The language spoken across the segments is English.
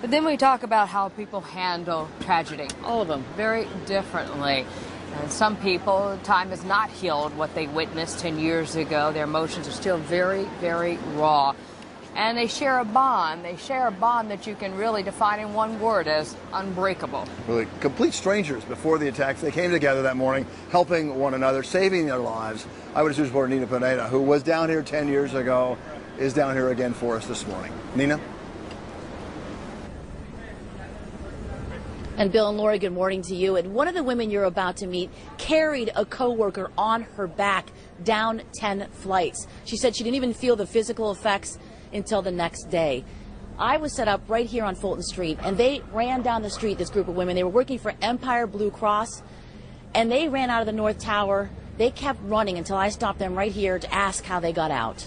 But then we talk about how people handle tragedy. All of them very differently. And some people, time has not healed what they witnessed 10 years ago. Their emotions are still very, very raw. And they share a bond. They share a bond that you can really define in one word as unbreakable. Really, complete strangers before the attacks. They came together that morning, helping one another, saving their lives. Eyewitness News reporter Nina Pineda, who was down here 10 years ago, is down here again for us this morning. Nina? And Bill and Lori, good morning to you. And one of the women you're about to meet carried a coworker on her back down 10 flights. She said she didn't even feel the physical effects until the next day. I was set up right here on Fulton Street, and they ran down the street, this group of women. They were working for Empire Blue Cross, and they ran out of the North Tower. They kept running until I stopped them right here to ask how they got out.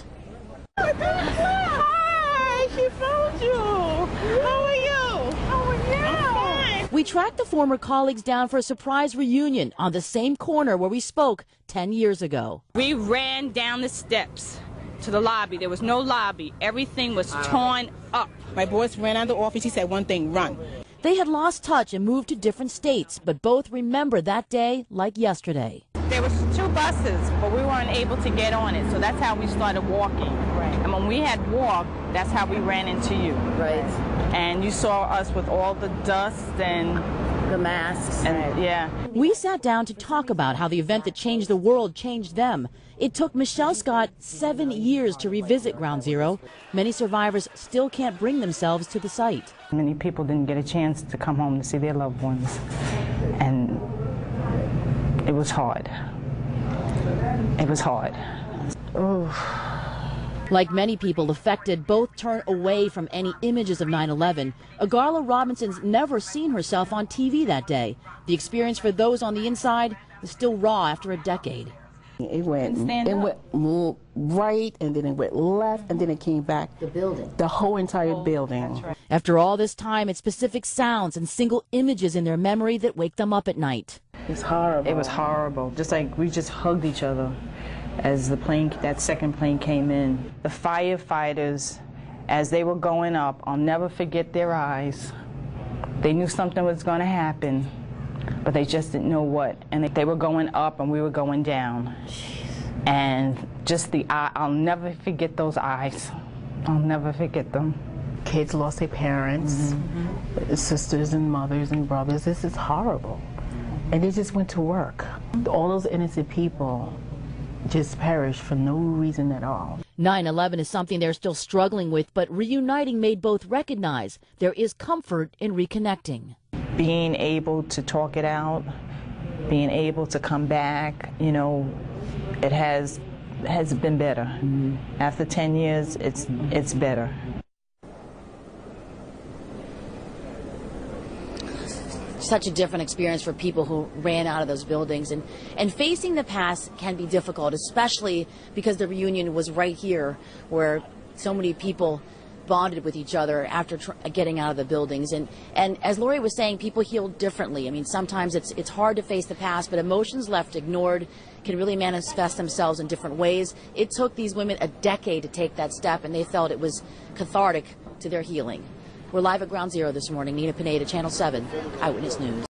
Hi, she found you. How are you? How are you? I'm fine. We tracked the former colleagues down for a surprise reunion on the same corner where we spoke 10 years ago. We ran down the steps to the lobby. There was no lobby. Everything was torn up. My boss ran out of the office. He said one thing, run. They had lost touch and moved to different states, but both remember that day like yesterday. There was 2 buses, but we weren't able to get on it, so that's how we started walking. Right. And when we had walked, that's how we ran into you. Right. And you saw us with all the dust and The masks. and yeah. We sat down to talk about how the event that changed the world changed them. It took Michelle Scott 7 years to revisit Ground Zero. Many survivors still can't bring themselves to the site. Many people didn't get a chance to come home to see their loved ones, and it was hard. It was hard. Like many people affected, both turn away from any images of 9/11. Agarla Robinson's never seen herself on TV that day. The experience for those on the inside is still raw after a decade. It went right, and then it went left, and then it came back. The building. The whole entire building. That's right. After all this time, it's specific sounds and single images in their memory that wake them up at night. It's horrible. It was horrible. Just like we just hugged each other as the plane, that second plane came in. The firefighters, as they were going up, I'll never forget their eyes. They knew something was going to happen, but they just didn't know what. And they were going up and we were going down. And just the eye, I'll never forget those eyes. I'll never forget them. Kids lost their parents, sisters and mothers and brothers. This is horrible. And they just went to work. All those innocent people just perished for no reason at all. 9/11 is something they're still struggling with, but reuniting made both recognize there is comfort in reconnecting. Being able to talk it out, being able to come back, you know, it has been better. After 10 years, it's better. Such a different experience for people who ran out of those buildings, and facing the past can be difficult, especially because the reunion was right here where so many people bonded with each other after getting out of the buildings. And as Lori was saying, people heal differently. I mean, sometimes it's hard to face the past, but emotions left ignored can really manifest themselves in different ways. It took these women a decade to take that step, and they felt it was cathartic to their healing. We're live at Ground Zero this morning. Nina Pineda, Channel 7, Eyewitness News.